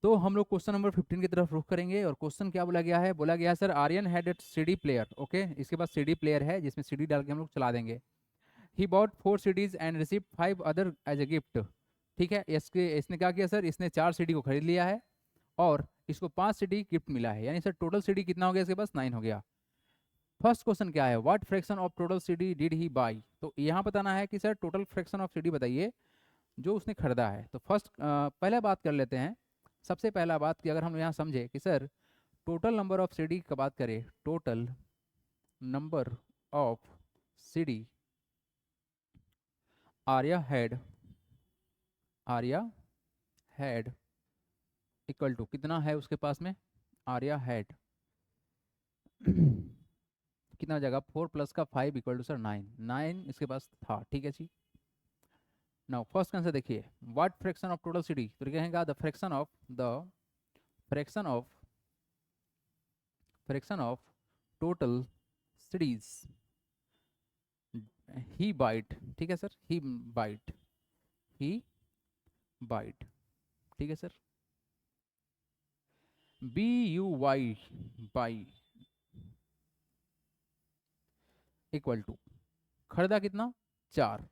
तो हम लोग क्वेश्चन नंबर 15 की तरफ रुख करेंगे। और क्वेश्चन क्या बोला गया है? बोला गया है sir Aryan had eight CD player. Okay, इसके बाद सीडी प्लेयर है जिसमें सीडी डाल के हम लोग चला देंगे। He bought 4 CDs and receive 5 other as a gift. ठीक है, इसने क्या किया सर? इसने 4 सीडी को खरीद लिया है और इसको 5 सीडी गिफ्ट मिला है, यानी सर टोटल सीडी कितना हो गया इसके पास? 9 हो गया। फर्स्ट क्वेश्चन क्या है? What fraction of total CD did he by. तो यहाँ बताना है कि sir total fraction of CD बताइए जो उसने खरीदा है। तो फर्स्ट पहले बात कर लेते हैं। सबसे पहला बात कि अगर हम यहाँ समझे कि sir total number of CD का बात करें, total number of CD Arya had, Arya had equal to कितना है उसके पास में? आर्या हैड कितना हो जाएगा? 4 प्लस का 5 इक्वल टू सर 9, 9 इसके पास था। ठीक है जी। नाउ फर्स्ट आंसर देखिए, what fraction of total CD. तो कहेगा fraction of fraction of total CDs he bought. ठीक है sir, he bought, he bought. ठीक है sir, B U Y buy equal to खरीदा कितना? 4,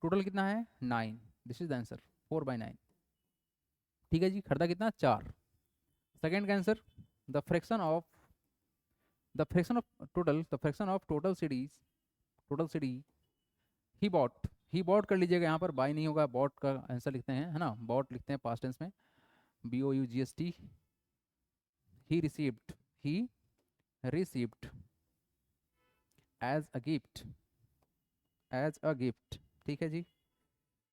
टोटल कितना है? 9। This is the answer, 4/9। ठीक है जी, खरीदा कितना? 4। सेकेंड का answer, the fraction of total CDs, total CD he bot. He bought कर लीजिएगा, यहाँ पर बाई नहीं होगा, बॉट का आंसर लिखते हैं, है ना, बॉट लिखते हैं पास्ट टेंस में, BOUGST। He received, he received as a gift, as a gift. ठीक है जी,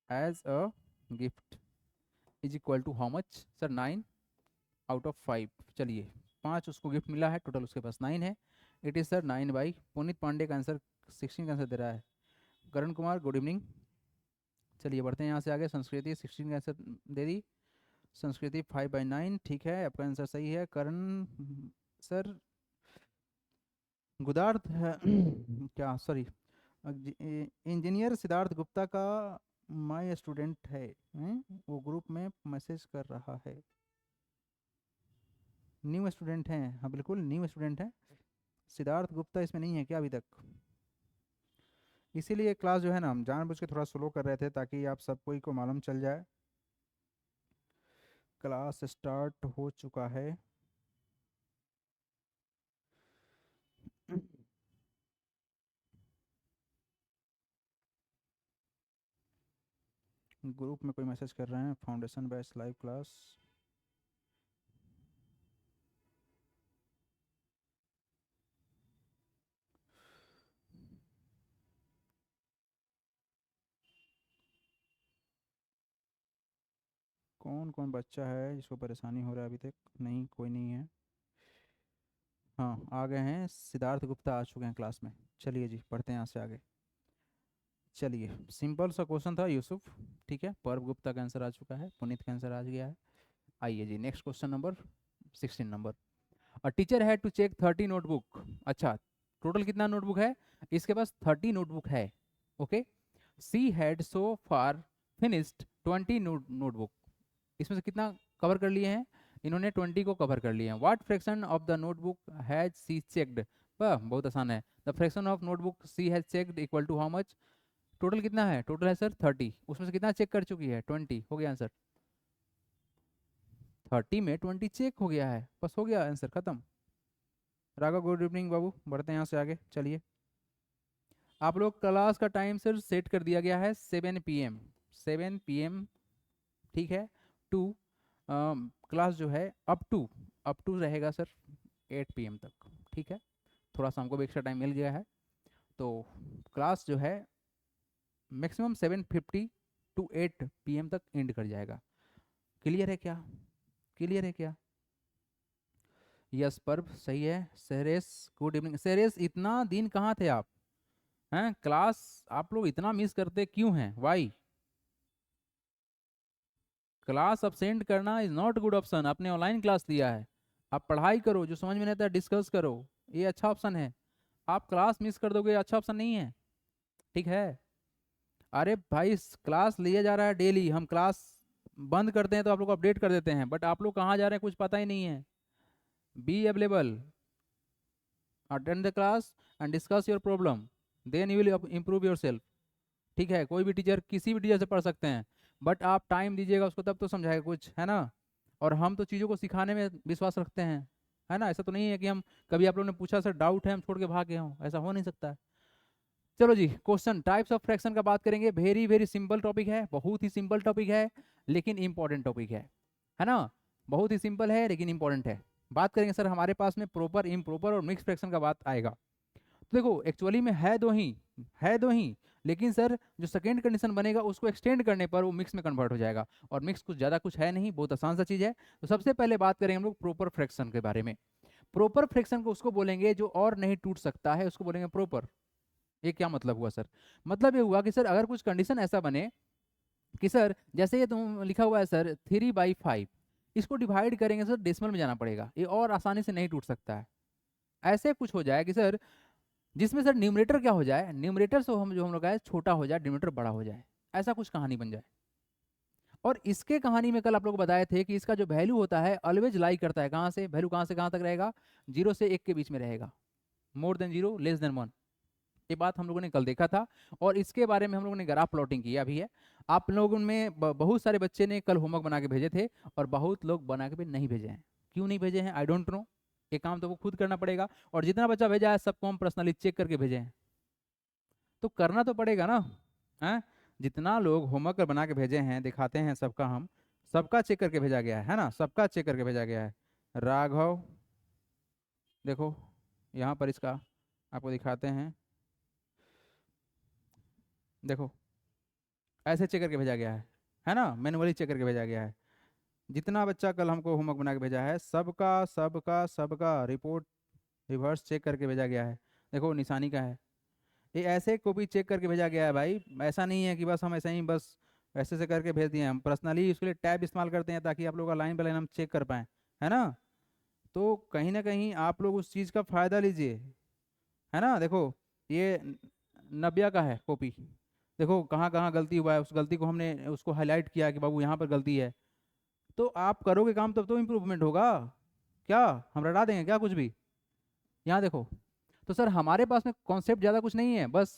as a gift is equal to how much sir? 9 out of 5। चलिए, 5 उसको गिफ्ट मिला है, टोटल उसके पास 9 है। It is sir 9/। Puneet Pandey का आंसर 16 का आंसर दे रहा है। Karan Kumar good evening. चलिए बढ़ते हैं यहाँ से आगे। संस्कृति 16 का आंसर दे दी। संस्कृति 5/9। ठीक है, आपका आंसर सही है। करण सर गुदार्थ है क्या, सॉरी, इंजीनियर सिद्धार्थ गुप्ता का माय स्टूडेंट है, वो ग्रुप में मैसेज कर रहा है। न्यू स्टूडेंट हैं? हाँ बिल्कुल न्यू स्टूडेंट हैं। सिद्धार्थ गुप्ता इसमें नहीं है क्या अभी तक? इसीलिए क्लास जो है ना हम जानबूझ के थोड़ा स्लो कर रहे थे ताकि आप सब कोई को मालूम चल जाए। क्लास स्टार्ट हो चुका है। ग्रुप में कोई मैसेज कर रहे हैं, फाउंडेशन बैच लाइव क्लास। कौन कौन बच्चा है जिसको परेशानी हो रहा है अभी तक? नहीं, कोई नहीं है। हाँ आ गए हैं, सिद्धार्थ गुप्ता आ चुके हैं क्लास में। चलिए जी पढ़ते हैं यहाँ से आगे। चलिए, सिंपल सा क्वेश्चन था यूसुफ। ठीक है, पर्व गुप्ता का आंसर आ चुका है, पुनीत का आंसर आ गया है। आइए जी next question number 16 number. A teacher had to check 30 notebook. अच्छा, टोटल कितना नोटबुक है? इसके पास 30 नोटबुक है। Okay, she had so far finished 20 notebook. इसमें से कितना कवर कर लिए हैं? इन्होंने 20 को कवर कर लिए हैं। What fraction of the notebook has she checked? वाह, बहुत आसान है। The fraction of notebook she has checked equal to how much? Total कितना है? टोटल है सर 30, उसमें से कितना चेक कर चुकी है? 20 हो गया आंसर। 30 में 20 चेक हो गया है, बस हो गया आंसर खत्म। राघव गुड इवनिंग बाबू, बढ़ते हैं यहाँ से आगे। चलिए, आप लोग क्लास का टाइम सर सेट कर दिया गया है 7 PM, 7 PM। ठीक है, टू क्लास जो है अप टू रहेगा सर 8 PM तक। ठीक है, थोड़ा सा हमको भी एक्स्ट्रा टाइम मिल गया है, तो क्लास जो है मैक्सिमम 7:50 to 8 PM तक एंड कर जाएगा। क्लियर है क्या? क्लियर है क्या? यस पर्व सही है। सहरेश गुड इवनिंग। सहरेश, इतना दिन कहाँ थे आप? हैं, क्लास आप लोग इतना मिस करते क्यों हैं? वाई? क्लास अब्सेंट करना इज नॉट गुड ऑप्शन। आपने ऑनलाइन क्लास लिया है, आप पढ़ाई करो, जो समझ में नहीं आता डिस्कस करो, ये अच्छा ऑप्शन है। आप क्लास मिस कर दोगे, अच्छा ऑप्शन नहीं है। ठीक है, अरे भाई क्लास लिया जा रहा है डेली, हम क्लास बंद करते हैं तो आप लोग अपडेट कर देते हैं, बट आप लोग कहाँ जा रहे हैं कुछ पता ही नहीं है। Be available, attend the class and discuss your problem, then you will improve yourself. ठीक है, कोई भी टीचर किसी भी टीचर से पढ़ सकते हैं, बट आप टाइम दीजिएगा उसको तब तो समझाएगा कुछ, है ना। और हम तो चीज़ों को सिखाने में विश्वास रखते हैं, है ना। ऐसा तो नहीं है कि हम कभी आप लोगों ने पूछा सर डाउट है हम छोड़ के भाग गए हों, ऐसा हो नहीं सकता है। चलो जी, क्वेश्चन टाइप्स ऑफ फ्रैक्शन का बात करेंगे। वेरी वेरी सिंपल टॉपिक है, बहुत ही सिंपल टॉपिक है, लेकिन इंपॉर्टेंट टॉपिक है ना। बहुत ही सिंपल है लेकिन इंपॉर्टेंट है। बात करेंगे सर हमारे पास में प्रॉपर, इम्प्रॉपर और मिक्स फ्रैक्शन का बात आएगा। तो देखो एक्चुअली में है दो ही, लेकिन सर जो सेकेंड कंडीशन बनेगा उसको एक्सटेंड करने पर वो मिक्स में कन्वर्ट हो जाएगा। और मिक्स कुछ ज़्यादा कुछ है नहीं, बहुत आसान सा चीज़ है। तो सबसे पहले बात करेंगे हम लोग प्रॉपर फ्रैक्शन के बारे में। प्रॉपर फ्रैक्शन को उसको बोलेंगे जो और नहीं टूट सकता है, उसको बोलेंगे प्रॉपर। ये क्या मतलब हुआ सर? मतलब ये हुआ कि सर अगर कुछ कंडीशन ऐसा बने कि सर जैसे ये तुम लिखा हुआ है सर 3/5, इसको डिवाइड करेंगे सर डेसिमल में जाना पड़ेगा, ये और आसानी से नहीं टूट सकता है। ऐसे कुछ हो जाए कि सर जिसमें सर न्यूमरेटर क्या हो जाए, न्यूमरेटर से हम लोग का है छोटा हो जाए, डिनोमिनेटर बड़ा हो जाए, ऐसा कुछ कहानी बन जाए। और इसके कहानी में कल आप लोग बताए थे कि इसका जो वैल्यू होता है ऑलवेज लाई करता है, कहाँ से वैल्यू कहाँ से कहाँ तक रहेगा, 0 से 1 के बीच में रहेगा, मोर देन 0 लेस देन 1। ये बात हम लोगों ने कल देखा था, और इसके बारे में हम लोगों ने ग्राफ प्लॉटिंग किया भी है। आप लोगों में बहुत सारे बच्चे ने कल होमवर्क बना के भेजे थे, और बहुत लोग बना के भी नहीं भेजे हैं। क्यों नहीं भेजे हैं आई डोंट नो, ये काम तो वो खुद करना पड़ेगा। और जितना बच्चा भेजा है सबको हम पर्सनली चेक करके भेजे हैं, तो करना तो पड़ेगा ना। हैं, जितना लोग होमवर्क बना के भेजे हैं दिखाते हैं सबका, हम सबका चेक करके भेजा गया है ना, सबका चेक करके भेजा गया है। राघव देखो यहाँ पर इसका आपको दिखाते हैं, देखो ऐसे चेक करके भेजा गया है ना, मैनुअली चेक करके भेजा गया है। जितना बच्चा कल हमको होमवर्क बना के भेजा है सबका सबका सबका रिपोर्ट रिवर्स चेक करके भेजा गया है। देखो निशानी का है, ये ऐसे कॉपी चेक करके भेजा गया है भाई। ऐसा नहीं है कि बस हम ऐसे ही बस ऐसे से करके भेज दिए, हम पर्सनली उसके लिए टैब इस्तेमाल करते हैं ताकि आप लोग का लाइन बाय लाइन हम चेक कर पाएँ, है ना। तो कहीं ना कहीं आप लोग उस चीज़ का फ़ायदा लीजिए, है ना। देखो ये नब्या का है कॉपी, देखो कहाँ कहाँ गलती हुआ है, उस गलती को हमने उसको हाईलाइट किया कि बाबू यहाँ पर गलती है। तो आप करोगे काम तब तो इम्प्रूवमेंट होगा, क्या हम रटा देंगे क्या कुछ भी। यहाँ देखो, तो सर हमारे पास में कॉन्सेप्ट ज़्यादा कुछ नहीं है, बस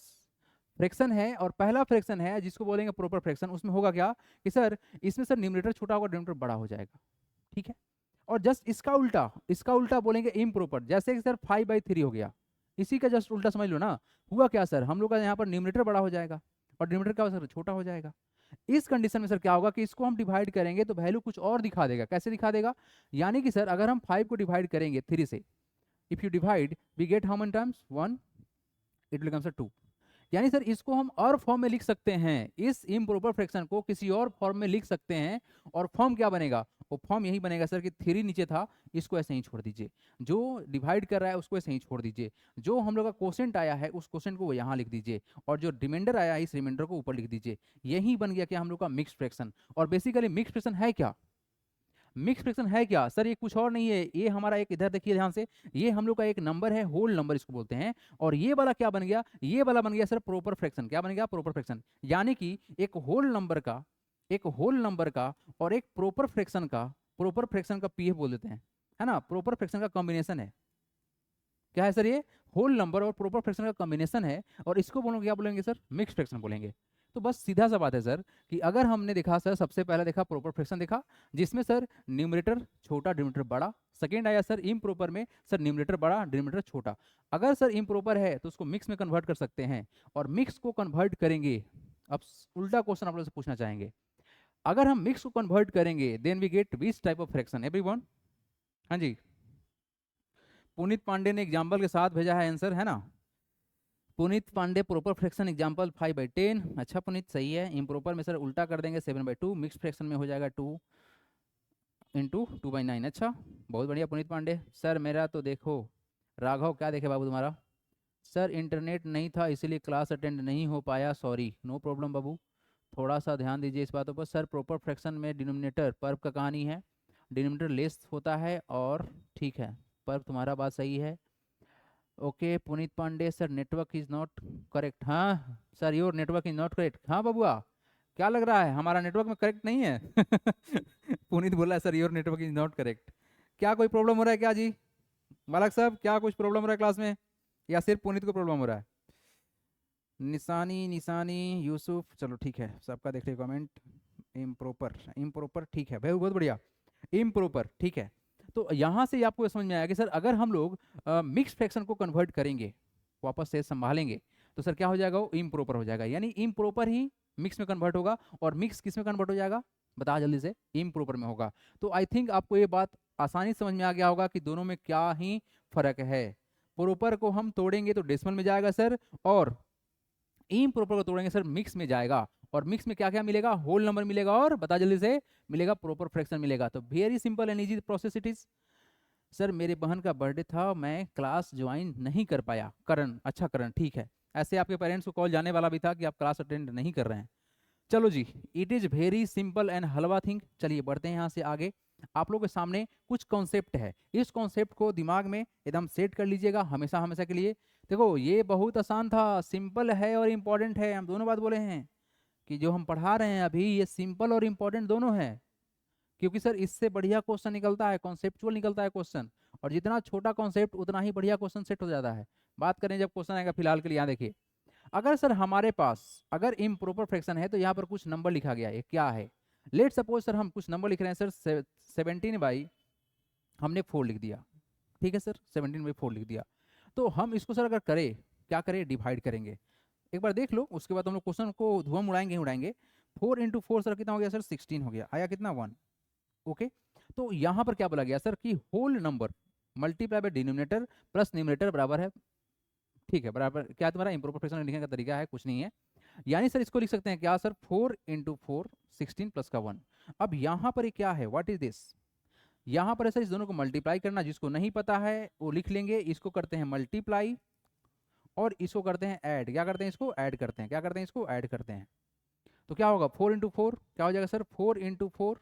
फ्रैक्शन है, और पहला फ्रैक्शन है जिसको बोलेंगे प्रॉपर फ्रैक्शन। उसमें होगा क्या कि सर इसमें सर न्यूमरेटर छोटा होगा, डिनोमिनेटर बड़ा हो जाएगा, ठीक है। और जस्ट इसका उल्टा बोलेंगे इम्प्रॉपर, जैसे कि सर 5/3 हो गया, इसी का जस्ट उल्टा समझ लो ना। हुआ क्या सर, हम लोग का यहाँ पर न्यूमरेटर बड़ा हो जाएगा और डिनोमिनेटर क्या होगा सर, छोटा हो जाएगा। इस कंडीशन में सर क्या होगा कि इसको हम डिवाइड करेंगे तो वैल्यू कुछ और दिखा देगा। कैसे दिखा देगा, यानी कि सर अगर हम 5 को डिवाइड करेंगे 3 से, if you divide we get how many times 1, it becomes 2। यानी सर इसको हम और फॉर्म में लिख सकते हैं, इस इम्प्रॉपर फ्रैक्शन को किसी और फॉर्म में लिख सकते हैं। और फॉर्म क्या बनेगा, वो फॉर्म यही बनेगा सर कि 3 नीचे था, इसको ऐसे ही छोड़ दीजिए, जो डिवाइड कर रहा है उसको ऐसे ही छोड़ दीजिए, जो हम लोग का क्वोशेंट आया है उस क्वोशेंट को वो यहाँ लिख दीजिए, और जो रिमाइंडर आया है इस रिमाइंडर को ऊपर लिख दीजिए। यही बन गया क्या हम लोग का मिक्स फ्रैक्शन। और बेसिकली मिक्स फ्रैक्शन है क्या, मिक्स फ्रैक्शन है क्या सर, ये कुछ और नहीं है। ये हमारा एक, इधर देखिए ध्यान से, ये हम लोग का एक नंबर है, होल नंबर इसको बोलते हैं। और ये वाला क्या बन गया, ये वाला बन गया सर प्रॉपर फ्रैक्शन। क्या बन गया, प्रॉपर फ्रैक्शन। यानी कि एक होल नंबर का और एक प्रॉपर फ्रैक्शन का पीएफ बोल देते हैं, है ना, प्रॉपर फ्रैक्शन का कॉम्बिनेशन है। क्या है सर, ये होल नंबर और प्रॉपर फ्रैक्शन का कॉम्बिनेशन है, और इसको बोलोगे क्या बोलेंगे सर, मिक्स फ्रैक्शन बोलेंगे। तो बस सीधा सा बात है सर कि अगर हमने देखा सर, सबसे पहला देखा प्रॉपर फ्रैक्शन देखा, जिसमें सर न्यूमरेटर छोटा डिनोमिनेटर बड़ा। सेकेंड आया सर इम्प्रॉपर में, सर न्यूमरेटर बड़ा डिनोमिनेटर छोटा। अगर सर इम्प्रॉपर है तो उसको मिक्स में कन्वर्ट कर सकते हैं, और मिक्स को कन्वर्ट करेंगे। अब उल्टा क्वेश्चन आप लोग से पूछना चाहेंगे, अगर हम मिक्स को कन्वर्ट करेंगे then we get which type of fraction everyone. हाँ जी, पुनीत पांडे ने एग्जाम्पल के साथ भेजा है आंसर, है ना। Puneet Pandey proper fraction example 5/10। अच्छा पुनीत सही है। इम्प्रॉपर में सर उल्टा कर देंगे 7/2, मिक्स फ्रैक्शन में हो जाएगा 2 × 2/9। अच्छा बहुत बढ़िया पुनीत पांडे सर। मेरा तो देखो, राघव क्या देखे बाबू तुम्हारा, सर इंटरनेट नहीं था इसीलिए क्लास अटेंड नहीं हो पाया, सॉरी। नो प्रॉब्लम बाबू, थोड़ा सा ध्यान दीजिए इस बातों पर। सर प्रॉपर फ्रैक्शन में डिनोमिनेटर पर्व का कहानी है, डिनोमिनेटर लेस होता है, और ठीक है पर्व तुम्हारा बात सही है। Okay Puneet Pandey sir, network is not correct. हाँ sir, your network is not correct. हाँ बबुआ, क्या लग रहा है, हमारा नेटवर्क में करेक्ट नहीं है? पुनीत बोला है sir your network is not correct. क्या कोई प्रॉब्लम हो रहा है क्या जी? बालक साहब क्या कुछ प्रॉब्लम हो रहा है क्लास में, या सिर्फ पुनीत को प्रॉब्लम हो रहा है? निशानी निशानी यूसुफ, चलो ठीक है, सबका देख रहे कमेंट। इम्प्रॉपर, इम्प्रॉपर ठीक है भाई, बहुत बढ़िया। इम्प्रॉपर ठीक है। तो यहाँ से आपको ये समझ में आया कि सर अगर हम लोग मिक्स फ्रैक्शन को कन्वर्ट करेंगे, वापस से संभालेंगे, तो सर क्या हो जाएगा, वो इम्प्रॉपर हो जाएगा, यानी इम्प्रॉपर ही मिक्स में कन्वर्ट होगा। और मिक्स किस में कन्वर्ट हो जाएगा, बता जल्दी से, इम्प्रॉपर में होगा। तो आई थिंक आपको ये बात आसानी से समझ में आ गया होगा कि दोनों में क्या ही फर्क है। प्रॉपर को हम तोड़ेंगे तो डेसिमल में जाएगा सर, और इम्प्रॉपर को तोड़ेंगे सर मिक्स में जाएगा। और मिक्स में क्या क्या मिलेगा, होल नंबर मिलेगा, और बता जल्दी से, मिलेगा प्रॉपर फ्रैक्शन मिलेगा। तो very simple and easy process it is. Sir मेरे बहन का बर्थडे था, मैं क्लास ज्वाइन नहीं कर पाया। करण, अच्छा करण ठीक है, ऐसे आपके पेरेंट्स को कॉल जाने वाला भी था कि आप क्लास अटेंड नहीं कर रहे हैं। चलो जी, it is very simple and halwa thing. चलिए बढ़ते हैं यहाँ से आगे। आप लोगों के सामने कुछ कॉन्सेप्ट है, इस कॉन्सेप्ट को दिमाग में एकदम सेट कर लीजिएगा हमेशा हमेशा के लिए। देखो ये बहुत आसान था, सिंपल है और इम्पॉर्टेंट है, हम दोनों बात बोले हैं कि जो हम पढ़ा रहे हैं अभी ये सिंपल और इम्पॉर्टेंट दोनों है। क्योंकि सर इससे बढ़िया क्वेश्चन निकलता है, कॉन्सेप्चुअल निकलता है क्वेश्चन, और जितना छोटा कॉन्सेप्ट उतना ही बढ़िया क्वेश्चन सेट हो जाता है। बात करें जब क्वेश्चन आएगा, फिलहाल के लिए यहाँ देखिए, अगर सर हमारे पास अगर इम्प्रॉपर फ्रैक्शन है तो यहाँ पर कुछ नंबर लिखा गया है, क्या है, लेट सपोज सर हम कुछ नंबर लिख रहे हैं सर, 17 बाई हमने 4 लिख दिया, ठीक है सर, 17/4 लिख दिया। तो हम इसको सर अगर करें, क्या करें, डिवाइड करेंगे। एक बार देख लो, उसके बाद हम लोग क्वेश्चन को धुआं उड़ाएंगे ही उड़ाएंगे। 4 × 4 सर कितना हो गया सर, 16 हो गया, आया कितना, 1। ओके। तो यहाँ पर क्या बोला गया सर कि whole number multiply by denominator plus numerator बराबर है, ठीक है, बराबर क्या तुम्हारा इम्प्रॉपर फ्रैक्शन लिखने का तरीका है, कुछ नहीं है। यानी सर इसको लिख सकते हैं क्या सर, 4 × 4 16 प्लस का 1। अब यहाँ पर ये क्या है, व्हाट इज दिस, यहाँ पर है सर इस दोनों को मल्टीप्लाई करना, जिसको नहीं पता है वो लिख लेंगे, इसको करते हैं मल्टीप्लाई और इसको करते हैं ऐड, क्या करते हैं, इसको ऐड करते हैं, क्या करते हैं, इसको ऐड करते हैं। तो क्या होगा, 4 × 4 क्या हो जाएगा सर, 4 × 4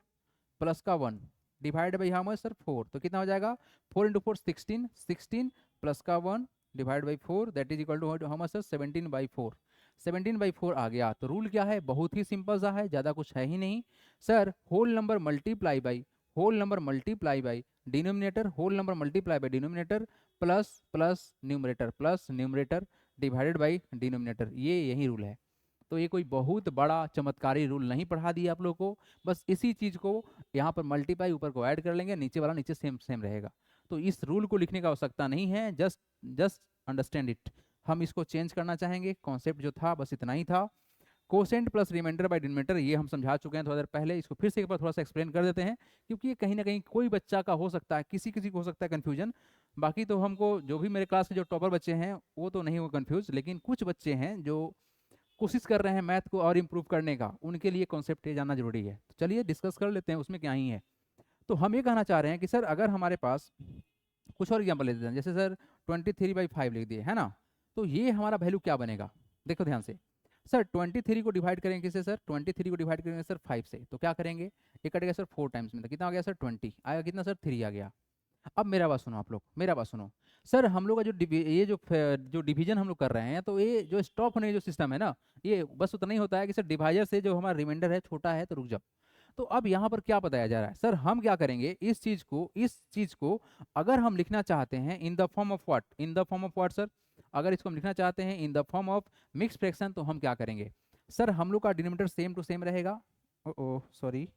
प्लस का 1 divide by how much sir, 4, तो कितना हो जाएगा, 4 × 4 16, 16 प्लस का 1 divide by 4 that is equal to how much sir, 17/4। 17/4 आ गया। तो रूल क्या है, बहुत ही सिंपल सा है, ज़्यादा कुछ है ही नहीं sir, whole number multiply by whole number multiply by denominator, whole number multiply by denominator plus plus numerator divided by denominator, ये यही रूल है। तो ये कोई बहुत बड़ा चमत्कारी रूल नहीं पढ़ा दिया आप लोगों को, बस इसी चीज़ को यहाँ पर मल्टीप्लाई ऊपर को ऐड कर लेंगे, नीचे वाला नीचे सेम सेम रहेगा। तो इस रूल को लिखने की आवश्यकता नहीं है, जस्ट जस्ट अंडरस्टैंड इट। हम इसको चेंज करना चाहेंगे, कॉन्सेप्ट जो था बस इतना ही था। Quotient plus remainder by denominator ये हम समझा चुके हैं थोड़ा देर पहले, इसको फिर से एक बार थोड़ा सा एक्सप्लेन कर देते हैं, क्योंकि ये कहीं ना कहीं कोई बच्चा का हो सकता है, किसी किसी को हो सकता है कन्फ्यूजन। बाकी तो हमको जो भी मेरे क्लास के जो टॉपर बच्चे हैं वो तो नहीं हुए कन्फ्यूज, लेकिन कुछ बच्चे हैं जो कोशिश कर रहे हैं मैथ को और इम्प्रूव करने का, उनके लिए कॉन्सेप्ट ये जानना जरूरी है। तो चलिए डिस्कस कर लेते हैं, उसमें क्या ही है। तो हम ये कहना चाह रहे हैं कि सर अगर हमारे पास कुछ और एग्जाम्पल ले लेते हैं, जैसे सर 23/5 लिख दिए है ना, तो ये हमारा वैल्यू क्या बनेगा, देखो ध्यान से। सर 23 को डिवाइड करेंगे किससे सर, 23 को डिवाइड करेंगे सर 5 से, तो क्या करेंगे, ये कटेगा सर 4 टाइम्स में, तो कितना आ गया सर 20, आएगा कितना सर 3 आ गया। अब मेरा बात सुनो आप लोग, मेरा बात सुनो। सर हम लोग का जो ये जो डिवीजन हम लोग कर रहे हैं, तो ये जो स्टॉप होने जो सिस्टम है ना, ये बस उतना ही होता है कि सर डिवाइजर से जो हमारा रिमाइंडर है छोटा है तो रुक जाओ। तो अब यहाँ पर क्या बताया जा रहा है, सर हम क्या करेंगे, इस चीज को अगर हम लिखना चाहते हैं in the form of what, in the form of what sir, अगर इसको हम लिखना चाहते हैं in the form of mix fraction, तो हम क्या करेंगे, सर हम लोग का डिनोमिनेटर सेम टू सेम रहेगा। ओ सॉरी,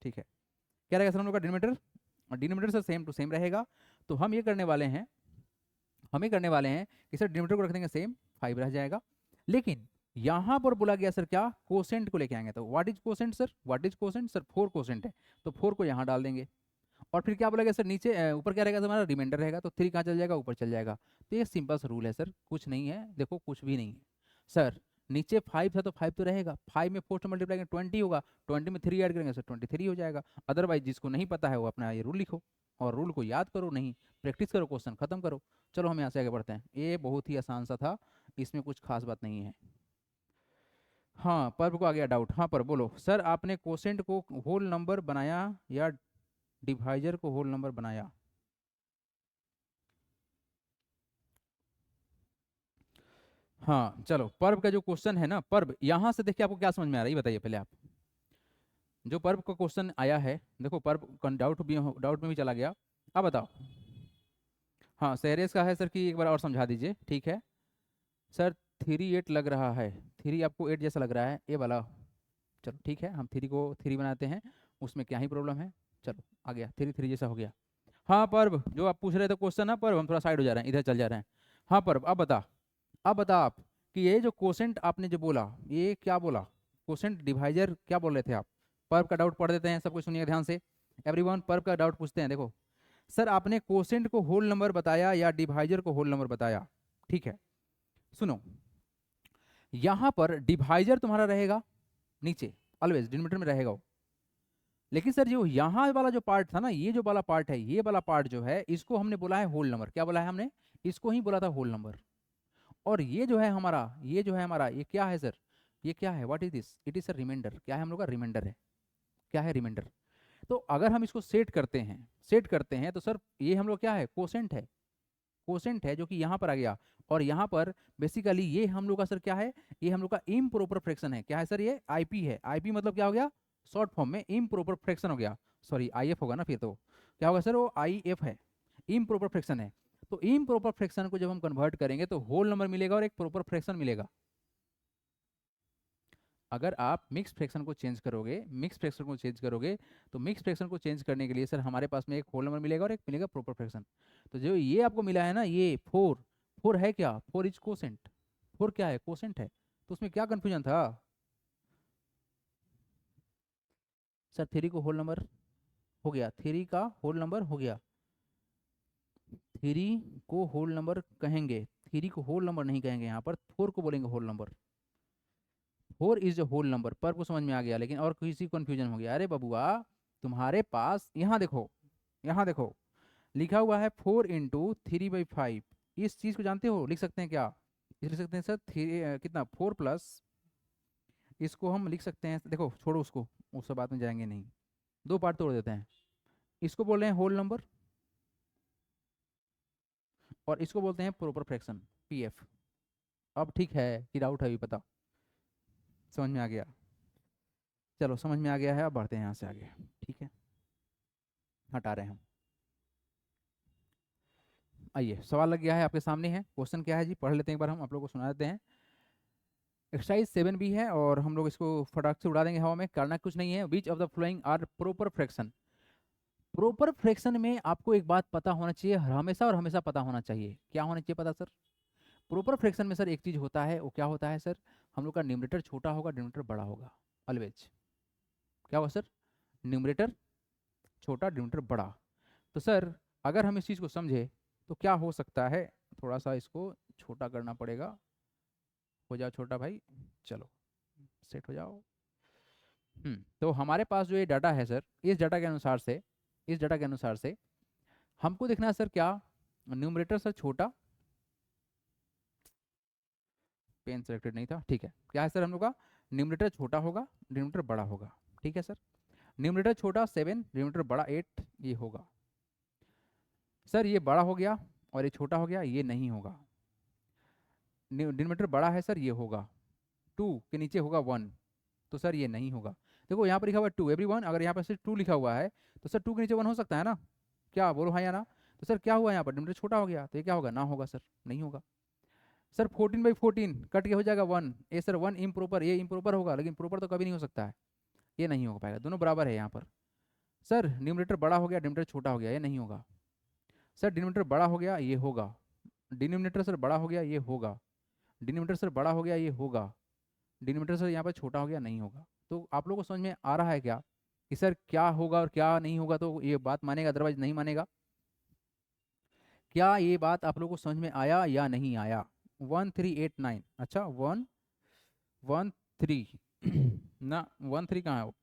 ठीक है, क्या रहेगा सर हम लोग का डिनोमिनेटर, और denominator sir same to same रहेगा। तो हम ये करने वाले हैं, हम ये करने वाले हैं कि सर डिनोमिनेटर को रख देंगे सेम, 5 रह जाएगा। लेकिन यहाँ पर बोला गया सर क्या, कोसेंट को लेके आएंगे, तो what is quotient sir, what is quotient sir, 4 quotient है, तो 4 को यहाँ डाल देंगे। और फिर क्या बोला गया सर, नीचे ऊपर क्या रहेगा सर, हमारा रिमाइंडर रहेगा, तो 3 कहाँ चल जाएगा, ऊपर चल जाएगा। तो ये सिंपल सा रूल है सर, कुछ नहीं है, देखो कुछ भी नहीं है सर। नीचे 5 था तो 5 तो रहेगा, 5 में 4 से मल्टीप्लाई करेंगे 20 होगा, 20 में 3 ऐड करेंगे सर 23 हो जाएगा। अदरवाइज जिसको नहीं पता है वो अपना ये रूल लिखो और रूल को याद करो, नहीं प्रैक्टिस करो, क्वेश्चन खत्म करो। चलो हम यहाँ से आगे बढ़ते हैं, ये बहुत ही आसान सा था, इसमें कुछ खास बात नहीं है। हाँ पर्व को आ गया डाउट, हाँ पर बोलो सर, आपने कोसेंट को होल नंबर बनाया या डिवाइजर को होल नंबर बनाया। हाँ चलो, पर्व का जो क्वेश्चन है ना, पर्व यहाँ से देखिए आपको क्या समझ में आ रहा है, ये बताइए पहले आप। जो पर्व का क्वेश्चन आया है, देखो पर्व डाउट में भी चला गया। अब बताओ। हाँ सेरेस का है सर कि एक बार और समझा दीजिए, ठीक है सर। 3 8 लग रहा है, 3 आपको 8 जैसा लग रहा है, ये वाला। चलो ठीक है, हम 3 को 3 बनाते हैं, उसमें क्या ही प्रॉब्लम है। चलो आ गया, 3 3 जैसा हो गया। हाँ पर्व, जो आप पूछ रहे थे क्वेश्चन ना पर्व, हम थोड़ा साइड हो जा रहे हैं, इधर चल जा रहे हैं। हाँ पर्व, अब बता आप कि ये जो कोसेंट आपने जो बोला, ये क्या बोला? कोसेंट डिवाइजर क्या बोल रहे थे आप? पर्व का डाउट पढ़ देते हैं, सब कुछ सुनिए ध्यान से। एवरीवन पर्व का डाउट पूछते हैं, देखो। सर आपने कोसेंट को होल नंबर बताया या डिवाइजर को होल नंबर बताया? ठीक है, सुनो। यहां पर डिवाइजर तुम्हारा रहेगा नीचे, ऑलवेज डिनोमिनेटर में रहेगा वो। लेकिन सर जो यहाँ वाला जो पार्ट था ना, ये जो वाला पार्ट है, ये वाला पार्ट जो है, इसको हमने बोला है होल नंबर। क्या बोला है हमने? इसको ही बोला था होल नंबर। और ये जो है हमारा, ये क्या है सर? ये क्या है? What is this? It is a remainder. क्या है हम लोग का? रिमाइंडर है। क्या है? रिमाइंडर। तो अगर हम इसको सेट करते हैं तो सर ये हम लोग क्या है? कोसेंट है। कोसेंट है जो कि यहाँ पर आ गया। और यहाँ पर बेसिकली ये हम लोग का सर क्या है? ये हम लोग का इम्प्रॉपर फ्रैक्शन है। क्या है सर? ये आईपी है। आईपी मतलब क्या हो गया? शॉर्ट फॉर्म में इम्प्रॉपर फ्रैक्शन हो गया। सॉरी आईएफ होगा ना फिर तो। क्या होगा सर? वो आईएफ है, इम्प्रॉपर फ्रैक्शन है। तो इम्प्रॉपर फ्रैक्शन को जब हम कन्वर्ट करेंगे तो होल नंबर मिलेगा और एक प्रॉपर फ्रैक्शन मिलेगा। अगर आप मिक्स फ्रैक्शन को चेंज करोगे तो मिक्स फ्रैक्शन को चेंज करने के लिए सर हमारे पास में एक होल नंबर मिलेगा और एक मिलेगा प्रॉपर फ्रैक्शन। तो जो ये आपको मिला है ना, ये फोर, फोर है क्या? Four is quotient. फोर क्या है? कोसेंट है। तो उसमें क्या कंफ्यूजन था? सर थ्री को होल नंबर हो गया, थ्री का होल नंबर हो गया। थ्री को होल नंबर कहेंगे, थ्री को होल नंबर नहीं कहेंगे, यहाँ पर फोर को बोलेंगे whole number. Four is a whole number. पर को समझ में आ गया, लेकिन और किसी कंफ्यूजन हो गया? अरे बबुआ, तुम्हारे पास यहाँ देखो, यहाँ देखो, लिखा हुआ है 4 × 3/5। इस चीज को जानते हो? लिख सकते हैं क्या? इसे लिख सकते हैं सर थ्री, कितना 4 प्लस, इसको हम लिख सकते हैं, देखो छोड़ो उसको, उस सब बात में जाएंगे नहीं। दो पार्ट तोड़ देते हैं। इसको बोल रहे हैं होल नंबर और इसको बोलते हैं प्रॉपर फ्रैक्शन, पीएफ। अब ठीक है कि डाउट है अभी? पता समझ में आ गया? चलो समझ में आ गया है, अब बढ़ते हैं यहाँ से आगे। ठीक है, हटा रहे हैं हम। आइए, सवाल लग गया है आपके सामने है। क्वेश्चन क्या है जी? पढ़ लेते हैं एक बार, हम आप लोग को सुना देते हैं। एक्सरसाइज 7 भी है और हम लोग इसको फटाक से उड़ा देंगे हवा में। करना कुछ नहीं है। Which of the following are proper fraction? Proper fraction में आपको एक बात पता होना चाहिए हमेशा, और हमेशा पता होना चाहिए। क्या होना चाहिए पता सर? प्रॉपर फ्रैक्शन में सर एक चीज होता है, वो क्या होता है सर? हम लोग का न्यूमरेटर छोटा होगा, डिनोमिनेटर बड़ा होगा, ऑलवेज। क्या होगा सर? न्यूमरेटर छोटा, डिनोमिनेटर बड़ा। तो सर अगर हम इस चीज़ को समझे तो क्या हो सकता है? थोड़ा सा इसको छोटा करना पड़ेगा। हो जाओ छोटा भाई, चलो सेट हो जाओ। तो हमारे पास जो ये डाटा है सर, इस डाटा के अनुसार से हमको देखना है सर क्या? न्यूमरेटर सर छोटा, पेन सेलेक्टेड नहीं था, ठीक है। क्या है सर हम लोग का? न्यूमरेटर छोटा होगा, डिनोमिनेटर बड़ा होगा। ठीक है सर, न्यूमरेटर छोटा 7, डिनोमिनेटर बड़ा 8, ये होगा। सर ये बड़ा हो गया और ये छोटा हो गया, ये नहीं होगा। डिनोमिनेटर बड़ा है सर, ये होगा। 2 के नीचे होगा 1, तो सर ये नहीं होगा। देखो यहाँ पर लिखा हुआ है 2, एवरीवन। अगर यहाँ पर सिर्फ 2 लिखा हुआ है तो सर 2 के नीचे 1 हो सकता है ना? क्या बोलो हाँ या ना? तो सर क्या हुआ यहाँ पर? डिनोमिनेटर छोटा हो गया, तो ये क्या होगा? ना होगा सर, नहीं होगा। सर 14/14 कट के हो जाएगा 1, ये सर 1 इम्प्रॉपर, ये इम्प्रॉपर होगा, लेकिन प्रॉपर तो कभी नहीं हो सकता है, ये नहीं हो पाएगा, दोनों बराबर है यहाँ पर। सर डिनोमिनेटर बड़ा हो गया, डिनोमिनेटर छोटा हो गया, ये नहीं होगा। सर डिनोमिनेटर बड़ा हो गया, ये होगा। डिनोमिनेटर सर बड़ा हो गया, ये होगा। डिनोमिनेटर सर बड़ा हो गया, ये होगा। डिनोमिनेटर सर यहाँ पर छोटा हो गया, नहीं होगा। तो आप लोगों को समझ में आ रहा है क्या कि सर क्या होगा और क्या नहीं होगा? तो ये बात मानेगा, अदरवाइज नहीं मानेगा। क्या ये बात आप लोगों को समझ में आया या नहीं आया? 1389, अच्छा 113 ना, 13 कहाँ है वो?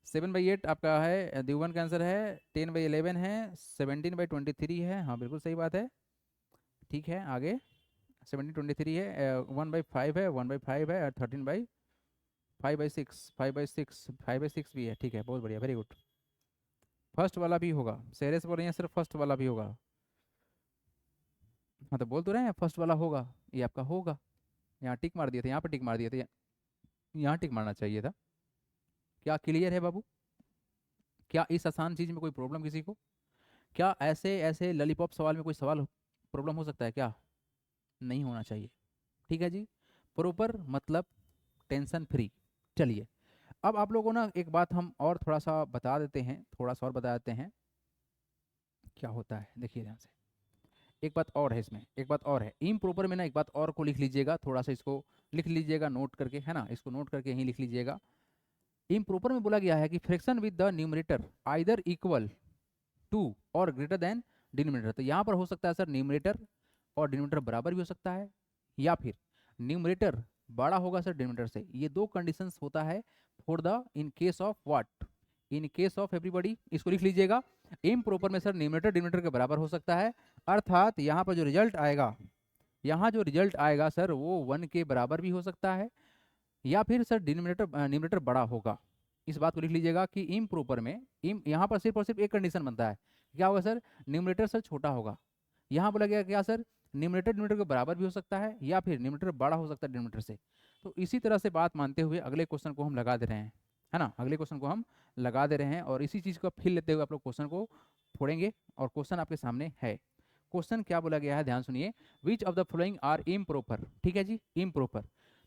7/8 आपका है, द्विगुण का आंसर है। 10/11 है, 17/23 है, हाँ बिल्कुल सही बात है। ठीक है आगे, 17/23 है, 1/5 है, 1/5 है, और 13/5/6, 5/6, 5/6 भी है। ठीक है, बहुत बढ़िया, वेरी गुड। फर्स्ट वाला भी होगा, सेरेस बोल रही है सिर्फ फर्स्ट वाला भी होगा। हाँ तो बोल तो रहे हैं फर्स्ट वाला होगा, ये आपका होगा। यहाँ टिक मार दिए थे, यहाँ पर टिक मार दिए थे, यहाँ टिक मारना चाहिए था। क्या क्लियर है बाबू? क्या इस आसान चीज में कोई प्रॉब्लम किसी को? क्या ऐसे ऐसे ललीपॉप सवाल में कोई सवाल प्रॉब्लम हो सकता है क्या? नहीं होना चाहिए। ठीक है जी। प्रॉपर मतलब टेंशन फ्री। चलिए, अब आप लोगों को ना एक बात हम और थोड़ा सा बता देते हैं, थोड़ा सा और बता देते हैं क्या होता है, देखिए ध्यान से। एक बात और है इसमें, एक बात और है इम प्रॉपर में ना, एक बात और को लिख लीजिएगा, थोड़ा सा इसको लिख लीजिएगा नोट करके, है ना, इसको नोट करके यहीं लिख लीजिएगा। इम प्रॉपर में बोला गया है कि fraction with the numerator either equal to और ग्रेटर देन डिनोमिनेटर। तो यहाँ पर हो सकता है सर न्यूमरेटर और डिनोमिनेटर बराबर भी हो सकता है, या फिर न्यूमरेटर बड़ा होगा सर डिनोमिनेटर से। ये दो कंडीशंस होता है for the in case of what, in case of everybody, इसको लिख लीजिएगा। इम प्रॉपर में सर न्यूमरेटर डिनोमिनेटर के बराबर हो सकता है, अर्थात यहाँ पर जो रिजल्ट आएगा, यहाँ जो रिजल्ट आएगा सर वो 1 के बराबर भी हो सकता है, या फिर सर डिनोमिनेटर न्यूमरेटर बड़ा होगा। इस बात को लिख लीजिएगा कि इम प्रॉपर में इम यहाँ पर सिर्फ और सिर्फ एक कंडीशन बनता है, क्या होगा सर? न्यूमरेटर सर छोटा होगा। यहाँ बोला गया क्या सर? न्यूमरेटर डिनोमिनेटर के बराबर भी हो सकता है, या फिर न्यूमरेटर बड़ा हो सकता है डिनोमिनेटर से। तो इसी तरह से बात मानते हुए अगले क्वेश्चन को हम लगा दे रहे हैं, है ना, अगले क्वेश्चन को हम लगा दे रहे हैं, और इसी चीज़ को फिर लेते हुए आप लोग क्वेश्चन को फोड़ेंगे। और क्वेश्चन आपके सामने है। क्वेश्चन क्या बोला गया है, ध्यान सुनिए। Which of the following are improper. ठीक है जी, इम प्रॉपर।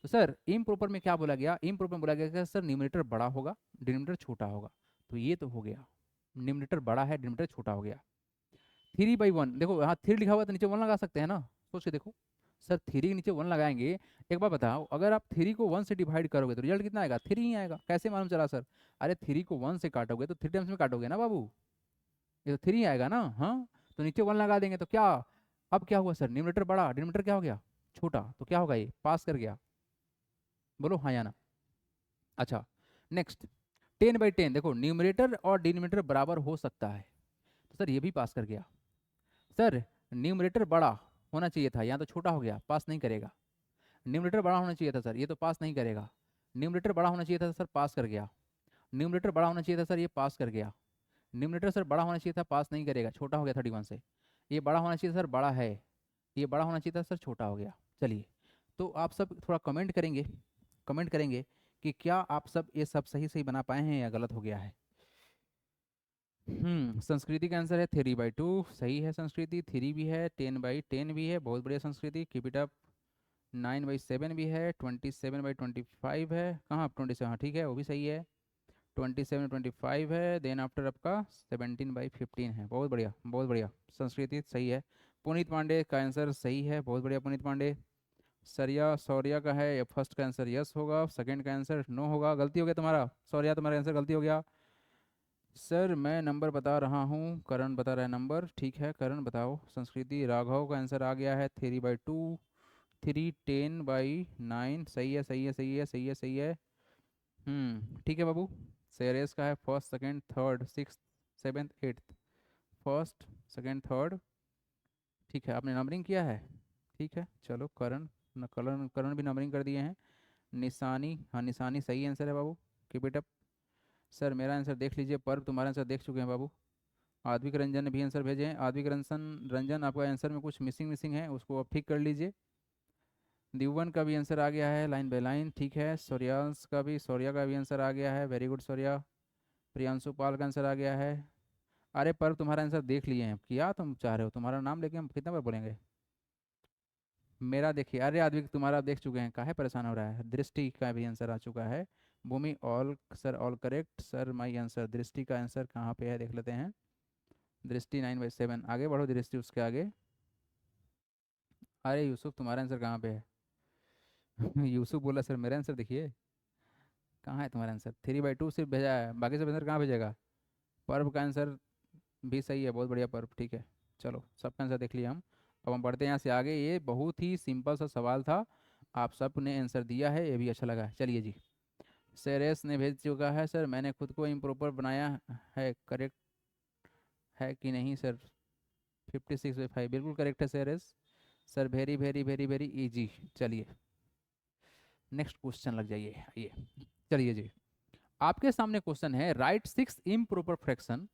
तो सर इम प्रॉपर में क्या बोला गया? इम प्रॉपर में बोला गया कि सर न्यूमरेटर बड़ा होगा, डिनोमिनेटर छोटा होगा। तो ये तो हो गया, न्यूमरेटर बड़ा है, डिनोमिनेटर छोटा हो गया। 3/1, देखो यहाँ 3 लिखा हुआ है तो नीचे 1 लगा सकते हैं ना, सोच के देखो। सर 3 के नीचे 1 लगाएंगे। एक बार बताओ, अगर आप 3 को 1 से डिवाइड करोगे तो रिजल्ट कितना आएगा? 3 ही आएगा। कैसे मालूम चला सर? अरे 3 को 1 से काटोगे तो 3 टाइम्स में काटोगे ना बाबू, ये तो 3 आएगा ना। हाँ, तो नीचे 1 लगा देंगे तो क्या, अब क्या हुआ सर? न्यूमरेटर बड़ा, डिनोमिनेटर क्या हो गया? छोटा। तो क्या होगा? ये पास कर गया। बोलो हाँ या ना। अच्छा, नेक्स्ट 10/10, देखो न्यूमरेटर और डिनोमिनेटर बराबर हो सकता है, तो सर ये भी पास कर गया। सर न्यूमरेटर बड़ा होना चाहिए था, यहाँ तो छोटा हो गया, पास नहीं करेगा। न्यूमरेटर बड़ा होना चाहिए था सर, ये तो पास नहीं करेगा। न्यूमरेटर बड़ा होना चाहिए था सर, पास कर गया। न्यूमरेटर बड़ा होना चाहिए था सर, ये पास कर गया। न्यूमरेटर सर बड़ा होना चाहिए था, पास नहीं करेगा, छोटा हो गया 31 से। ये बड़ा होना चाहिए था सर, बड़ा है। ये बड़ा होना चाहिए था सर, छोटा हो गया। चलिए, तो आप सब थोड़ा कमेंट करेंगे, कमेंट करेंगे कि क्या आप सब ये सब सही सही बना पाए हैं या गलत हो गया है। संस्कृति का आंसर है 3/2, सही है संस्कृति। 3 भी है, 10/10 भी है, बहुत बढ़िया संस्कृति, कीप इट अप। 9/7 भी है, 27/25 है, कहाँ 27, हाँ ठीक है वो भी सही है। 27/25 है, देन आफ्टर आपका 17/15 है, बहुत बढ़िया बहुत बढ़िया, संस्कृति सही है। पुनीत पांडे का आंसर सही है, बहुत बढ़िया पुनीत पांडे। सरिया सौर्या का है, फर्स्ट का आंसर यस होगा, सेकंड का आंसर नो होगा, गलती हो गया तुम्हारा सौर्या, तुम्हारा आंसर गलती हो गया। सर मैं नंबर बता रहा हूँ, करण बता रहा है नंबर, ठीक है करण बताओ। संस्कृति राघव का आंसर आ गया है 3/2, 3 10/9, सही है सही है सही है सही है सही है। ठीक है बाबू। सेरेस का है first second third six seventh eighth, first second third, ठीक है आपने नंबरिंग किया है, ठीक है चलो। करण करण करण भी नंबरिंग कर दिए हैं। निशानी, हाँ निशानी सही आंसर है बाबू, कीप इट अप। सर मेरा आंसर देख लीजिए, पर्व तुम्हारा आंसर देख चुके हैं बाबू। आद्विक रंजन ने भी आंसर भेजे हैं, आद्विक रंजन रंजन आपका आंसर में कुछ मिसिंग मिसिंग है, उसको आप ठीक कर लीजिए। दिवन का भी आंसर आ गया है लाइन बाय लाइन, ठीक है। सौर्यांश का भी, सौर्या का भी आंसर आ गया है, वेरी गुड सौर्या। प्रियांशु पाल का आंसर आ गया है। अरे पर तुम्हारा आंसर देख लिए हैं, क्या तुम चाह रहे हो, तुम्हारा नाम लेके हम कितना बार बोलेंगे? मेरा देखिए, अरे आदमी तुम्हारा देख चुके हैं, काहे परेशान हो रहा है। दृष्टि का भी आंसर आ चुका है। Bhumi all sir, all correct sir, my answer Drishti का आंसर कहाँ पे है देख लेते हैं। दृष्टि 9/7, आगे बढ़ो दृष्टि उसके आगे। अरे यूसुफ तुम्हारा आंसर कहाँ पे है? यूसुफ बोला सर मेरा आंसर देखिए, कहाँ है तुम्हारा आंसर? 3/2 सिर्फ भेजा है, बाकी सब आंसर कहाँ भेजेगा? पर्व का आंसर भी सही है, बहुत बढ़िया पर्व, ठीक है। चलो सबका आंसर देख लिया हम। अब हम बढ़ते हैं यहाँ से आगे, ये बहुत ही सिंपल सा सवाल था, आप सब ने आंसर दिया है, ये भी अच्छा लगा। चलिए जी, सेरेस ने भेज चुका है सर, मैंने खुद को इम्प्रॉपर बनाया है, करेक्ट है कि नहीं सर? 56/5 बिल्कुल करेक्ट है सेरेस sir, very very very very easy. चलिए नेक्स्ट क्वेश्चन लग जाइए, आइए। चलिए जी, आपके सामने क्वेश्चन है, write 6 improper fraction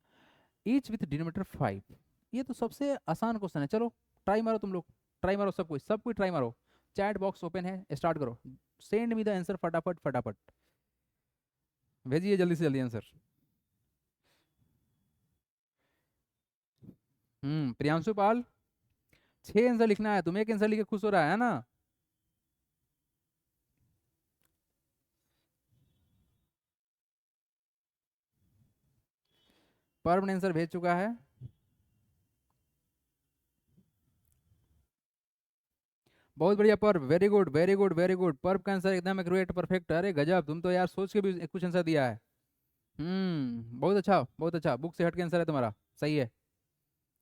each with denominator 5। ये तो सबसे आसान क्वेश्चन है, चलो ट्राई मारो तुम लोग। ट्राई मारो, सब कुछ ट्राई मारो। चैट बॉक्स ओपन है, स्टार्ट करो। सेंड मी द आंसर फटाफट फटाफट, भेजिए जल्दी से जल्दी आंसर। प्रियांशु पाल, 6 आंसर लिखना है, तुम एक आंसर लिखे खुश हो रहा है ना। पर्व ने आंसर भेज चुका है। बहुत बढ़िया पर्व, very good very good very good. पर्व का आंसर एकदम एक्यूरेट परफेक्ट, अरे गजब, तुम तो यार सोच के भी कुछ आंसर दिया है। बहुत अच्छा बहुत अच्छा, बुक से हट के आंसर है तुम्हारा, सही है।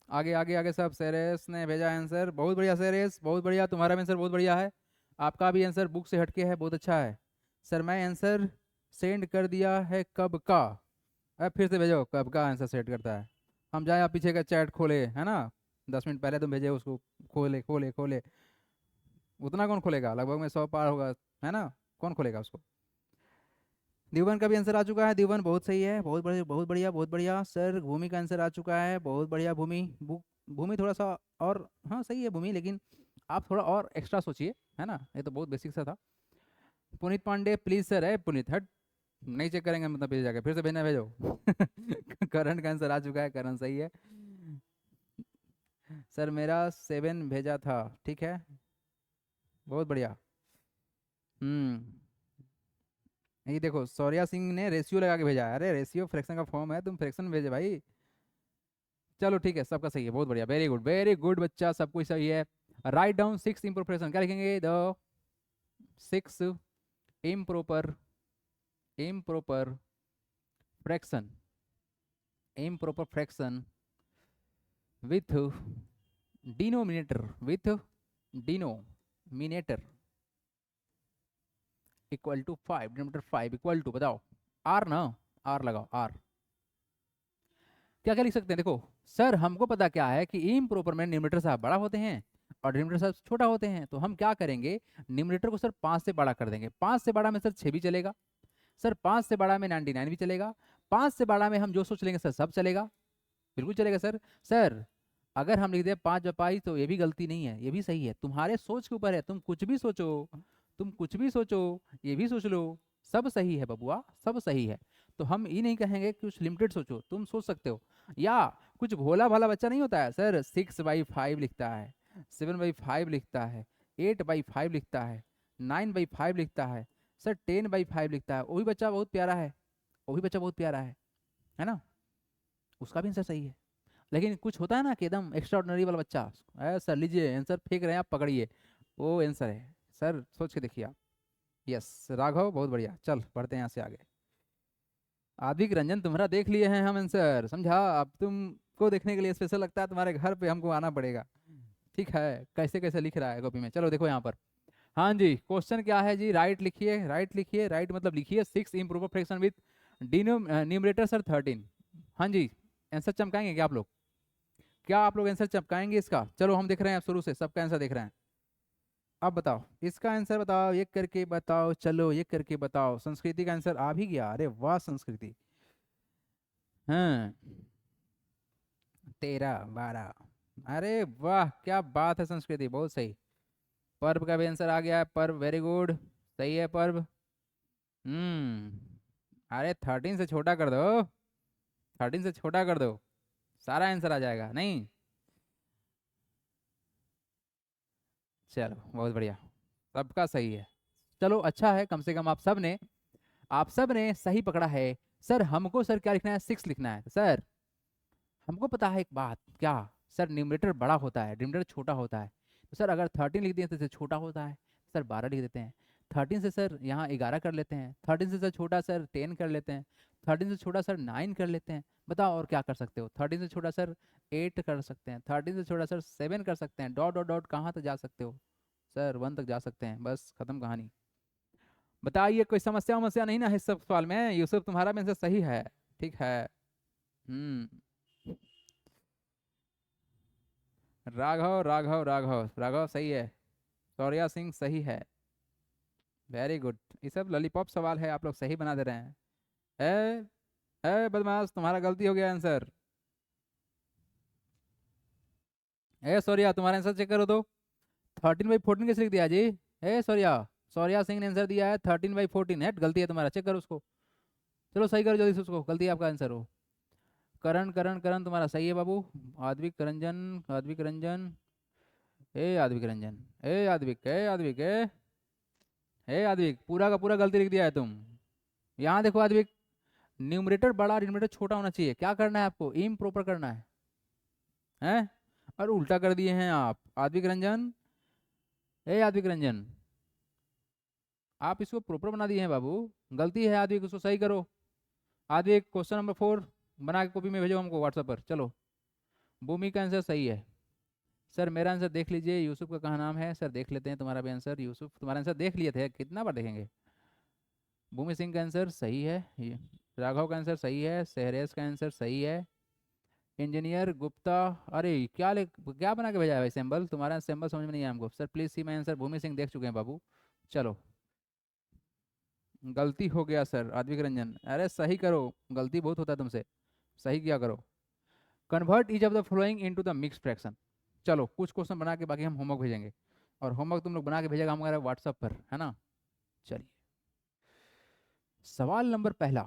आगे आगे आगे सब, सेरेस ने भेजा आंसर, बहुत बढ़िया सेरेस, बहुत बढ़िया, तुम्हारा भी आंसर बहुत बढ़िया है। आपका भी आंसर बुक से हटके है, बहुत अच्छा है। सर मैं आंसर सेंड कर दिया है कब का। अब फिर से भेजो, कब का आंसर सेंड करता है। हम जाए, आप पीछे का चैट खोले है ना, 10 मिनट पहले तुम भेजे उसको, खोले खोले खोले। उतना कौन खोलेगा, लगभग में 100 पार होगा, है ना, कौन खोलेगा उसको। दिवन का भी आंसर आ चुका है, दिवन बहुत सही है, बहुत बढ़िया बहुत बढ़िया बहुत बढ़िया। सर भूमि का आंसर आ चुका है, बहुत बढ़िया भूमि। भूमि थोड़ा सा और, हाँ सही है भूमि, लेकिन आप थोड़ा और एक्स्ट्रा सोचिए, है ना, ये तो बहुत बेसिक सा था। पुनीत पांडे प्लीज सर, है पुनीत हट, नहीं चेक करेंगे मतलब, भेज जाके फिर से भेजना, भेजो। करण का आंसर आ चुका है, करण सही है। सर मेरा 7 भेजा था, ठीक है, बहुत बढ़िया। हम्म ये देखो, सौर्या सिंह ने रेशियो लगा के भेजा है, अरे रेशियो फ्रैक्शन का फॉर्म है, तुम फ्रैक्शन भेजे भाई। चलो ठीक है, सबका सही है, बहुत बढ़िया, वेरी गुड बच्चा, सब कुछ सही है। राइट डाउन 6 इम्प्रोपर, क्या लिखेंगे, the 6 improper, improper fraction, improper fraction with denominator, with denominator equal to 5, denominator 5 equal to, बताओ, आर ना, आर लगाओ आर। क्या क्या लिख सकते हैं, देखो सर हमको पता क्या है कि इम प्रॉपर में न्यूमरेटर साहब बड़ा होते हैं और डिनोमिनेटर साहब छोटा होते हैं, तो हम क्या करेंगे, न्यूमरेटर को सर 5 से बड़ा कर देंगे। 5 से बड़ा में सर 6 भी चलेगा, सर 5 से बड़ा में 99 भी चलेगा, 5 से बड़ा में हम जो सोच लेंगे सर सब चलेगा, बिल्कुल चलेगा सर। सर अगर हम लिख दें 5 तो ये भी गलती नहीं है, ये भी सही है, तुम्हारे सोच के ऊपर है, तुम कुछ भी सोचो, तुम कुछ भी सोचो, ये भी सोच लो, सब सही है बबुआ, सब सही है। तो हम ये नहीं कहेंगे कि कुछ लिमिटेड सोचो, तुम सोच सकते हो। या कुछ भोला भाला बच्चा नहीं होता है सर, 6/5 लिखता है, 7/5 लिखता है, 8/5 लिखता है, 9/5 लिखता है, सर 10/5 लिखता है, वो भी बच्चा बहुत प्यारा है, वो भी बच्चा बहुत प्यारा है ना, उसका भी आंसर सही है। लेकिन कुछ होता है ना कि एकदम एक्स्ट्रा ऑर्डिनरी वाला बच्चा, सर लीजिए आंसर फेंक रहे हैं आप, पकड़िए, वो आंसर है, सर सोच के देखिए आप। यस राघव, बहुत बढ़िया, चल बढ़ते हैं यहाँ से आगे। आदिक रंजन, तुम्हारा देख लिए हैं हम आंसर, समझा, अब तुमको देखने के लिए स्पेशल लगता है, तुम्हारे घर पे हमको आना पड़ेगा। ठीक है, कैसे कैसे लिख रहा है कॉपी में, चलो देखो यहाँ पर। हाँ जी, क्वेश्चन क्या है जी, राइट लिखिए, राइट लिखिए, राइट मतलब लिखिए 6 improper fraction with numerator sir 13। हाँ जी, आंसर चमकाएंगे क्या आप लोग, क्या आप लोग आंसर चमकाएंगे इसका, चलो हम देख रहे हैं, अब शुरू से सबका आंसर देख रहे हैं। अब बताओ इसका आंसर, बताओ ये करके बताओ, चलो ये करके बताओ। संस्कृति का आंसर आ भी गया, अरे वाह संस्कृति। हाँ 13 12, अरे वाह क्या बात है संस्कृति, बहुत सही। पर्व का भी आंसर आ गया है, पर्व वेरी गुड, सही है पर्व। अरे 13 से छोटा कर दो, 13 से छोटा कर दो, सारा आंसर आ जाएगा नहीं। चलो बहुत बढ़िया, सबका सही है। चलो अच्छा है, कम से कम आप सब ने सही पकड़ा है। सर हमको सर क्या लिखना है, 6 लिखना है सर। हमको पता है एक बात, क्या सर, न्यूमरेटर बड़ा होता है, डिनोमिनेटर छोटा होता है, तो सर अगर 13 लिख दिए तो इससे छोटा होता है, सर 12 लिख देते हैं। 13 से सर यहाँ 11 कर लेते हैं, 13 से सर छोटा सर 10 कर लेते हैं, 13 से छोटा सर 9 कर लेते हैं। बताओ और क्या कर सकते हो, 13 से छोटा सर 8 कर सकते हैं, 13 से छोटा सर 7 कर सकते हैं, डॉट डॉट डॉट कहाँ तक जा सकते हो, सर 1 तक जा सकते हैं, बस खत्म कहानी। बताइए कोई समस्या वमस्या नहीं ना है इस सब सवाल में, यूसुफ तुम्हारा में से सही है, ठीक है। हम्म राघव राघव राघव राघव सही है, सौर्या सिंह सही है, वेरी गुड। ये सब लॉलीपॉप सवाल है, आप लोग सही बना दे रहे हैं। ए बदमाश, तुम्हारा गलती हो गया आंसर। ए सौर्या, तुम्हारा आंसर चेक करो तो, 13/14 कैसे लिख दिया जी? ए सौर्या, सौर्या सिंह ने आंसर दिया है 13/14 है, गलती है तुम्हारा, चेक करो उसको। चलो सही करो जल्दी से उसको, गलती है आपका आंसर हो। करण करण करण तुम्हारा सही है बाबू। आद्विक रंजन, आद्विक रंजन, ए आद्विक रंजन, ए आद्विक, ए आद्विक, ए आद्विक, पूरा का पूरा गलती लिख दिया है तुम। यहाँ देखो आद्विक, न्यूमरेटर बड़ा डिनोमिनेटर छोटा होना चाहिए, क्या करना है आपको, इम प्रॉपर करना है हैं? और उल्टा कर दिए हैं आप आद्विक रंजन, ए आद्विक रंजन, आप इसको प्रॉपर बना दिए हैं बाबू। गलती है आद्विक, उसको सही करो। आद्विक क्वेश्चन नंबर 4 बना के कॉपी में भेजो हमको व्हाट्सएप पर। चलो, भूमि का आंसर सही है। सर मेरा आंसर देख लीजिए, यूसुफ का कहाँ नाम है, सर देख लेते हैं तुम्हारा भी आंसर। यूसुफ तुम्हारा आंसर देख लिए थे, कितना बार देखेंगे। भूमि सिंह का आंसर सही है ये, राघव का आंसर सही है, सहरेश का आंसर सही है, इंजीनियर गुप्ता, अरे क्या बना के भेजा है भाई सिंबल, तुम्हारा सिंबल समझ में नहीं आया हमको। Sir please see my answer, Bhumi Singh देख चुके हैं बाबू। चलो, गलती हो गया सर आद्विक रंजन, अरे सही करो, गलती बहुत होता है तुमसे, सही किया करो। Convert each of the flowing into the mix fraction. चलो कुछ क्वेश्चन बना के बाकी हम होमवर्क भेजेंगे, और होमवर्क तुम लोग बना के भेजेगा हमारे व्हाट्सएप पर, है ना। चलिए, सवाल नंबर पहला,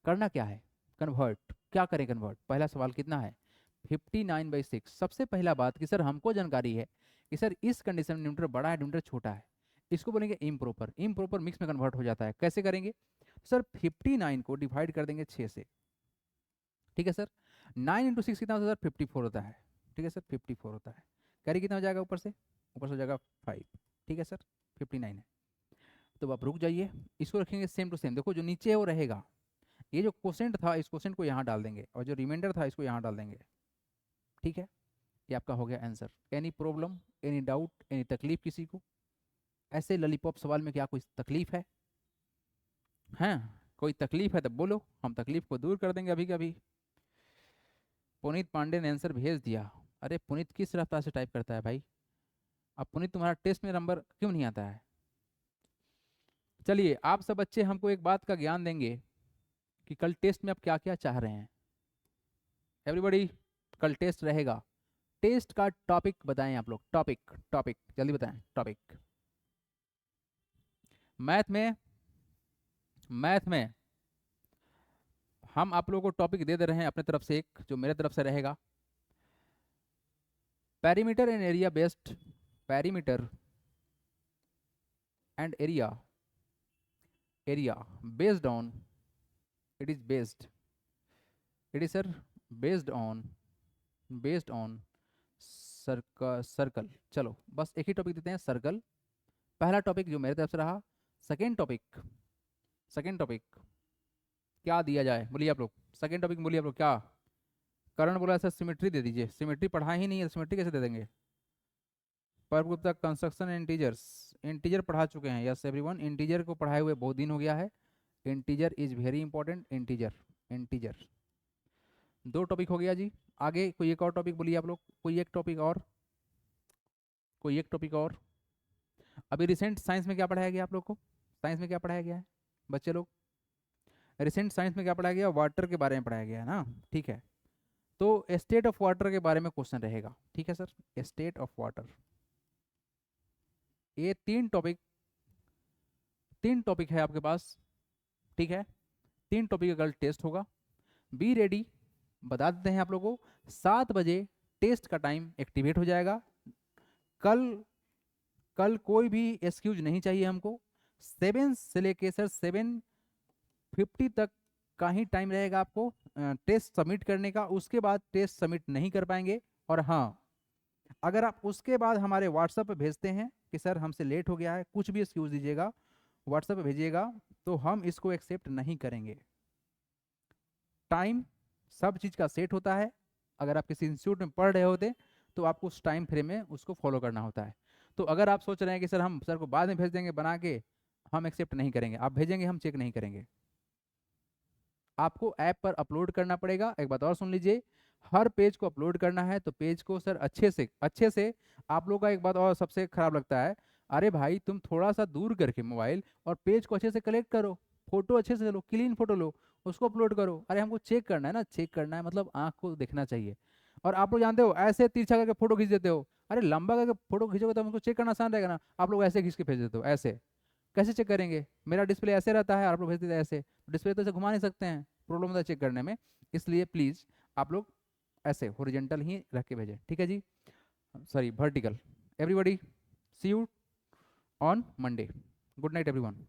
करना क्या है, कन्वर्ट क्या करें, कन्वर्ट पहला सवाल कितना है, 59/6। सबसे पहला बात कि सर हमको जानकारी है कि सर इस कंडीशन में न्यूमरेटर बड़ा है डिनोमिनेटर छोटा है, इसको बोलेंगे इम्प्रॉपर। इम्प्रॉपर मिक्स में कन्वर्ट हो जाता है, कैसे करेंगे सर, 59 को डिवाइड कर देंगे 6 से, ठीक है सर। 9 × 6 कितना होता है सर, 54 होता है, ठीक है सर 54 होता है। कैरी कितना हो जाएगा ऊपर से, ऊपर से हो जाएगा 5, ठीक है सर 59 है। तो आप रुक जाइए, इसको रखेंगे सेम टू सेम, देखो जो नीचे है वो रहेगा, ये जो क्वोशेंट था इस क्वोशेंट को यहाँ डाल देंगे, और जो रिमाइंडर था इसको यहाँ डाल देंगे, ठीक है। ये आपका हो गया answer. Any problem, any doubt, any तकलीफ किसी को, ऐसे ललीपॉप सवाल में क्या कोई तकलीफ है, हैं? कोई तकलीफ है तो बोलो, हम तकलीफ को दूर कर देंगे अभी के अभी। पुनीत पांडे ने आंसर भेज दिया। अरे पुनीत किस रफ्तार से टाइप करता है भाई, अब पुनीत तुम्हारा टेस्ट में नंबर क्यों नहीं आता है। चलिए, आप सब बच्चे हमको एक बात का ज्ञान देंगे कि कल टेस्ट में आप क्या क्या चाह रहे हैं। एवरीबॉडी, कल टेस्ट रहेगा, टेस्ट का टॉपिक बताएं आप लोग, टॉपिक टॉपिक जल्दी बताएं टॉपिक। मैथ में, मैथ में हम आप लोगों को टॉपिक दे रहे हैं अपने तरफ से, एक जो मेरे तरफ से रहेगा, perimeter and area based, perimeter and area, area based on, it is based, it is sir based on, based on circle. चलो बस एक ही टॉपिक देते हैं, सर्कल, पहला टॉपिक जो मेरे तरफ से रहा। सेकेंड टॉपिक, सेकेंड टॉपिक क्या दिया जाए बोलिए आप लोग, सेकेंड टॉपिक बोलिए आप लोग क्या। करण बोला सर सिमेट्री दे दीजिए, सिमेट्री पढ़ा ही नहीं है, सिमेट्री कैसे दे देंगे। परम गुप्ता कंस्ट्रक्शन इंटीजर्स, इंटीजर पढ़ा चुके हैं, यस एवरीवन, इंटीजर को पढ़ाए हुए बहुत दिन हो गया है, integer is very important, integer, integer. दो टॉपिक हो गया जी, आगे कोई एक और टॉपिक बोलिए आप लोग, कोई एक टॉपिक और, कोई एक टॉपिक और। अभी रिसेंट साइंस में क्या पढ़ाया गया आप लोग को, साइंस में क्या पढ़ाया गया है बच्चे लोग, रिसेंट साइंस में क्या पढ़ाया गया, वाटर के बारे में पढ़ाया गया है ना, ठीक है। तो स्टेट ऑफ वाटर के बारे में क्वेश्चन रहेगा, ठीक है सर, स्टेट ऑफ वाटर। ये तीन टॉपिक है आपके पास, ठीक है, तीन टॉपिक का कल टेस्ट होगा, बी रेडी। बता देते हैं आप लोगों को, 7 बजे टेस्ट का टाइम एक्टिवेट हो जाएगा। कल, कल कोई भी एक्सक्यूज नहीं चाहिए हमको, 7 से लेके सर 7:50 तक का ही टाइम रहेगा आपको टेस्ट सबमिट करने का, उसके बाद टेस्ट सबमिट नहीं कर पाएंगे। और हाँ, अगर आप उसके बाद हमारे व्हाट्सएप पे भेजते हैं कि सर हमसे लेट हो गया है, कुछ भी एक्सक्यूज दीजिएगा, व्हाट्सएप पे भेजिएगा, तो हम इसको एक्सेप्ट नहीं करेंगे। टाइम सब चीज़ का सेट होता है, अगर आप किसी इंस्टीट्यूट में पढ़ रहे होते तो आपको उस टाइम फ्रेम में उसको फॉलो करना होता है। तो अगर आप सोच रहे हैं कि सर हम सर को बाद में भेज देंगे बना के, हम एक्सेप्ट नहीं करेंगे, आप भेजेंगे हम चेक नहीं करेंगे। आपको ऐप पर अपलोड करना पड़ेगा। एक बात और सुन लीजिए, हर पेज को अपलोड करना है तो पेज को सर अच्छे से आप लोग का एक बात और सबसे खराब लगता है, अरे भाई तुम थोड़ा सा दूर करके मोबाइल और पेज को अच्छे से कलेक्ट करो, फोटो अच्छे से लो, क्लीन फोटो लो, उसको अपलोड करो। अरे हमको चेक करना है ना, चेक करना है मतलब आँख को देखना चाहिए। और आप लोग जानते हो ऐसे तिरछा करके फोटो खींच देते हो, अरे लंबा करके फोटो खींचोगे तो हमको चेक करना आसान रहेगा ना। आप लोग ऐसे खींच के भेज देते हो, ऐसे कैसे चेक करेंगे? मेरा डिस्प्ले ऐसे रहता है, आप लोग भेज देते हैं ऐसे, डिस्प्ले तो ऐसे घुमा नहीं सकते हैं, प्रॉब्लम होता है चेक करने में। इसलिए प्लीज़ आप लोग ऐसे हॉरिजेंटल ही रख के भेजें, ठीक है जी? Sorry, vertical. Everybody, see you on Monday. Good night everyone.